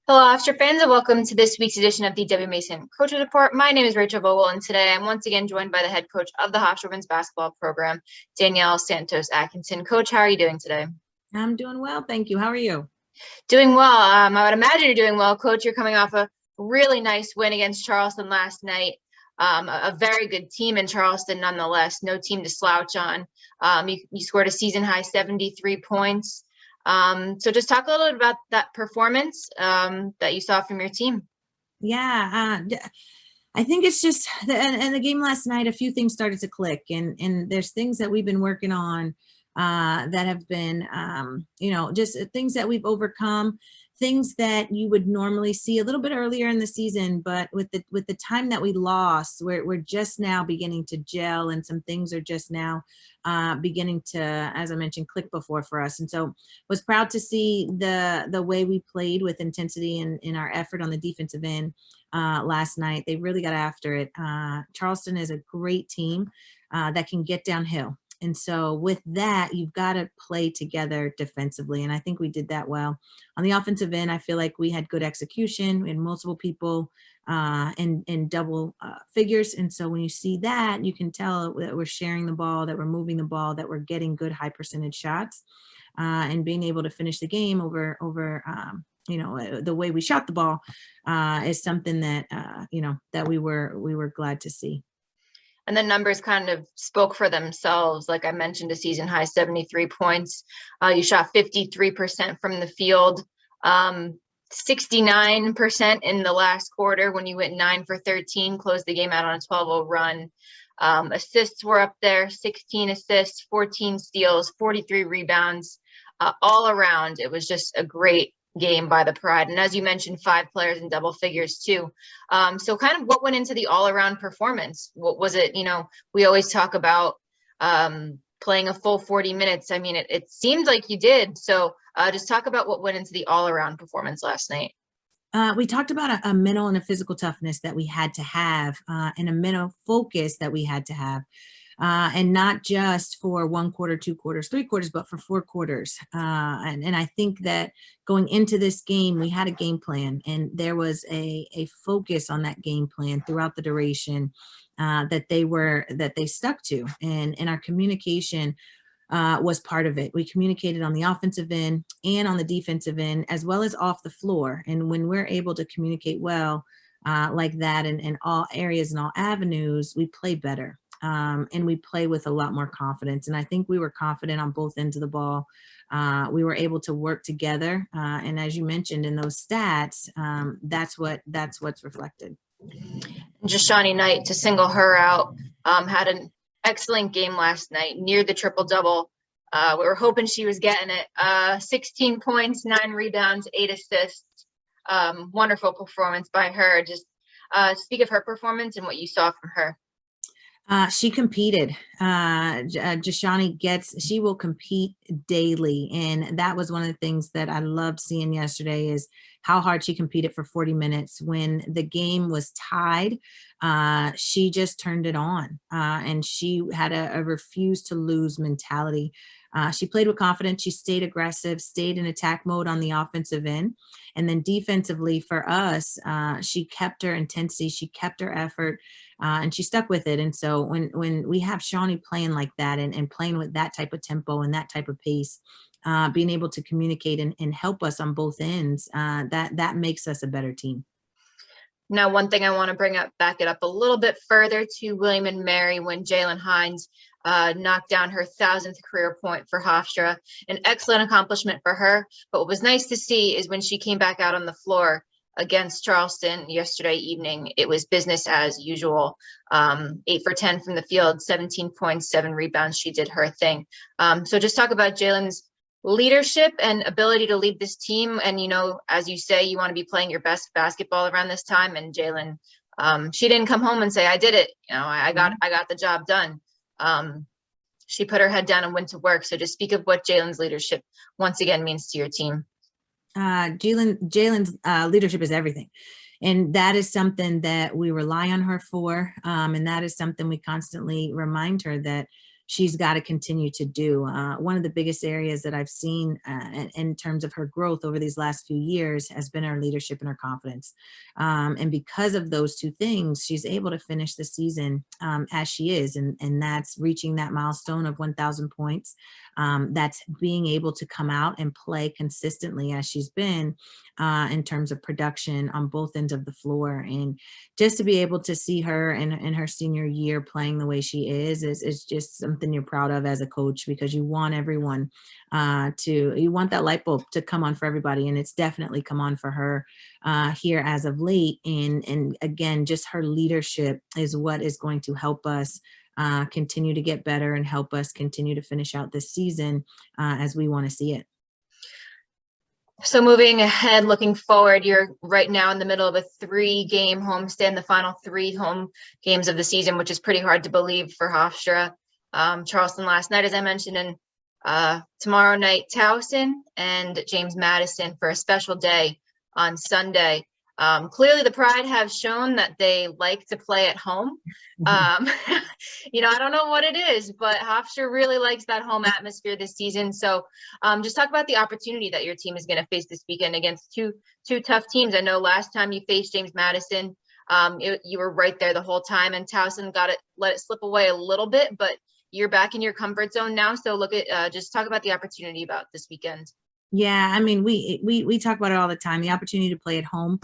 Hello, After fans, and welcome to this week's edition of the W Mason Coaches Report. My name is Rachel Vogel, and today I'm once again joined by the head coach of the Hofstra women's basketball program, Danielle Santos Atkinson. Coach, how are you doing today? I'm doing well, thank you. How are you? Doing well. I would imagine you're doing well, Coach. You're coming off a really nice win against Charleston last night. A very good team in Charleston, nonetheless. No team to slouch on. You scored a season-high 73 points. So just talk a little bit about that performance that you saw from your team. Yeah, I think it's just, and the game last night, a few things started to click, and there's things that we've been working on that have been, just things that we've overcome, things that you would normally see a little bit earlier in the season, but with the time that we lost, we're just now beginning to gel, and some things are just now beginning to, as I mentioned, click before for us. And so was proud to see the way we played with intensity in our effort on the defensive end last night. They really got after it. Charleston is a great team that can get downhill. And so with that, you've got to play together defensively. And I think we did that well. On the offensive end, I feel like we had good execution. We had multiple people in double figures. And so when you see that, you can tell that we're sharing the ball, that we're moving the ball, that we're getting good high percentage shots and being able to finish the game over the way we shot the ball is something that, that we were glad to see. And the numbers kind of spoke for themselves. Like I mentioned, a season high 73 points. You shot 53% from the field, 69% in the last quarter when you went 9 for 13, closed the game out on a 12-0 run. Assists were up there, 16 assists, 14 steals, 43 rebounds, all around. It was just a great game by the Pride. And as you mentioned, 5 players in double figures too. So kind of what went into the all-around performance? What was it? We always talk about playing a full 40 minutes. I mean, it seemed like you did. So just talk about what went into the all-around performance last night. We talked about a mental and a physical toughness that we had to have and a mental focus that we had to have. And not just for 1 quarter, 2 quarters, 3 quarters, but for 4 quarters. And I think that going into this game, we had a game plan, and there was a focus on that game plan throughout the duration that they stuck to. And our communication was part of it. We communicated on the offensive end and on the defensive end, as well as off the floor. And when we're able to communicate well like that in all areas and all avenues, we play better. And we play with a lot more confidence. And I think we were confident on both ends of the ball. We were able to work together. And as you mentioned in those stats, that's what's reflected. Just Shawne Knight, to single her out, had an excellent game last night, near the triple-double. We were hoping she was getting it. 16 points, 9 rebounds, 8 assists. Wonderful performance by her. Just speak of her performance and what you saw from her. She competed. She will compete daily. And that was one of the things that I loved seeing yesterday is how hard she competed for 40 minutes. When the game was tied, she just turned it on. And she had a refuse to lose mentality. She played with confidence. She stayed aggressive, stayed in attack mode on the offensive end. And then defensively for us, she kept her intensity, she kept her effort, and she stuck with it. And so when we have Shawne playing like that and playing with that type of tempo and that type of pace, being able to communicate and help us on both ends, that makes us a better team. Now, one thing I want to back it up a little bit further to William and Mary when Jalen Hines knocked down her 1,000th career point for Hofstra. An excellent accomplishment for her. But what was nice to see is when she came back out on the floor against Charleston yesterday evening, it was business as usual. 8 for 10 from the field, 17 points, 7 rebounds. She did her thing. So just talk about Jalen's leadership and ability to lead this team. And, as you say, you want to be playing your best basketball around this time. And Jalen, she didn't come home and say, I did it. I got the job done. She put her head down and went to work. So just speak of what Jalen's leadership once again means to your team. Jalen's leadership is everything. And that is something that we rely on her for. And that is something we constantly remind her that she's got to continue to do. One of the biggest areas that I've seen in terms of her growth over these last few years has been her leadership and her confidence. And because of those two things, she's able to finish the season as she is. And that's reaching that milestone of 1,000 points. That's being able to come out and play consistently as she's been in terms of production on both ends of the floor. And just to be able to see her in her senior year playing the way she is just something you're proud of as a coach, because you want everyone you want that light bulb to come on for everybody. And it's definitely come on for her here as of late. And again, just her leadership is what is going to help us continue to get better and help us continue to finish out this season as we want to see it. So moving ahead, looking forward, you're right now in the middle of a 3-game homestand, the final 3 home games of the season, which is pretty hard to believe for Hofstra. Charleston last night, as I mentioned, and tomorrow night, Towson and James Madison for a special day on Sunday. Clearly the Pride have shown that they like to play at home. I don't know what it is, but Hofstra really likes that home atmosphere this season. So just talk about the opportunity that your team is going to face this weekend against two tough teams. I know last time you faced James Madison, you were right there the whole time, and Towson let it slip away a little bit, but you're back in your comfort zone now. So just talk about the opportunity about this weekend. Yeah, I mean, we talk about it all the time. The opportunity to play at home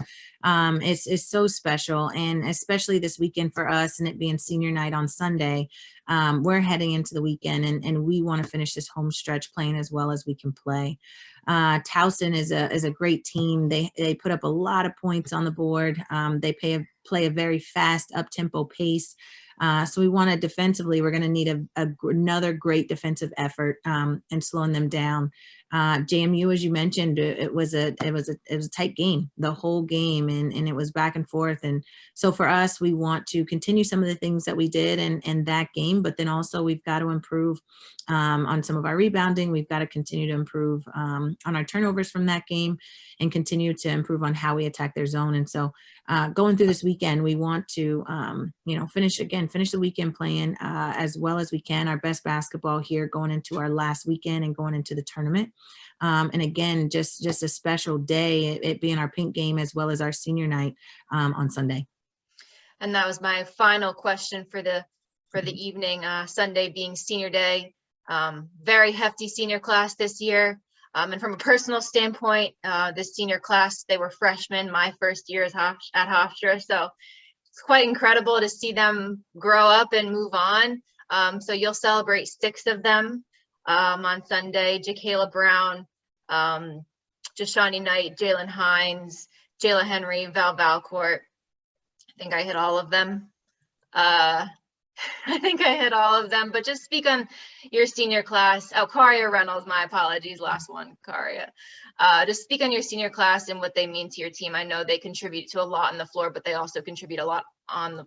is so special, and especially this weekend for us, and it being senior night on Sunday, we're heading into the weekend, and we want to finish this home stretch playing as well as we can play. Towson is a great team. They put up a lot of points on the board. They play a very fast, up-tempo pace. So we want to defensively, we're going to need another great defensive effort and slowing them down. JMU, as you mentioned, it was a tight game, the whole game, and it was back and forth. And so for us, we want to continue some of the things that we did in that game, but then also we've got to improve on some of our rebounding. We've got to continue to improve on our turnovers from that game, and continue to improve on how we attack their zone. And so going through this weekend, we want to finish the weekend playing as well as we can, our best basketball here going into our last weekend and going into the tournament. And again, just a special day, it being our pink game as well as our senior night on Sunday. And that was my final question for the evening. Sunday being senior day, very hefty senior class this year. And from a personal standpoint, this senior class, they were freshmen, my first year at Hofstra. So it's quite incredible to see them grow up and move on. So you'll celebrate 6 of them on Sunday. Jacayla Brown, Shawne Knight, Jalen Hines, Jayla Henry, Val Valcourt. I think I hit all of them. But just speak on your senior class. Oh, Karia Reynolds, my apologies. Last one, Karia. Just speak on your senior class and what they mean to your team. I know they contribute to a lot on the floor, but they also contribute a lot on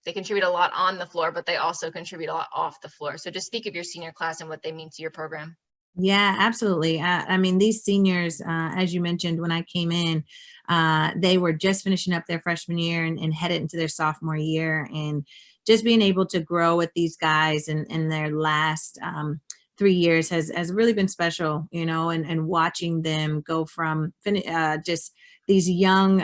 the floor, but they also contribute a lot off the floor. So just speak of your senior class and what they mean to your program. Yeah, absolutely. I mean, these seniors, as you mentioned, when I came in, they were just finishing up their freshman year and headed into their sophomore year, and just being able to grow with these guys in their last 3 years has really been special, and watching them go from just these young,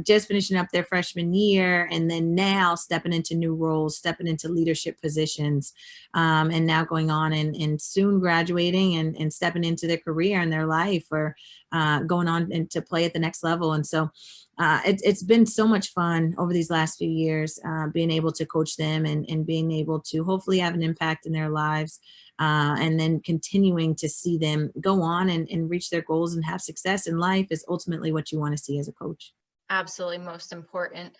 just finishing up their freshman year, and then now stepping into new roles, stepping into leadership positions, and now going on and soon graduating and stepping into their career and their life, or going on and to play at the next level. And so it's been so much fun over these last few years, being able to coach them and being able to hopefully have an impact in their lives, and then continuing to see them go on and reach their goals and have success in life is ultimately what you want to see as a coach. Absolutely, most important.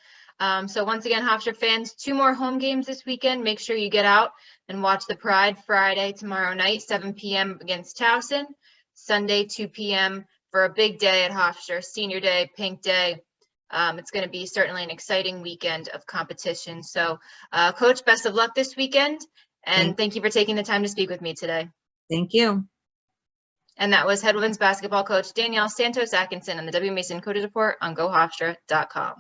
So once again, Hofstra fans, 2 more home games this weekend. Make sure you get out and watch the Pride Friday tomorrow night, 7 p.m. against Towson. Sunday, 2 p.m. for a big day at Hofstra, senior day, pink day. It's going to be certainly an exciting weekend of competition. So, Coach, best of luck this weekend. And thank you for taking the time to speak with me today. Thank you. And that was head women's basketball coach Danielle Santos Atkinson on the W. Mason Coaches Report on GoHofstra.com.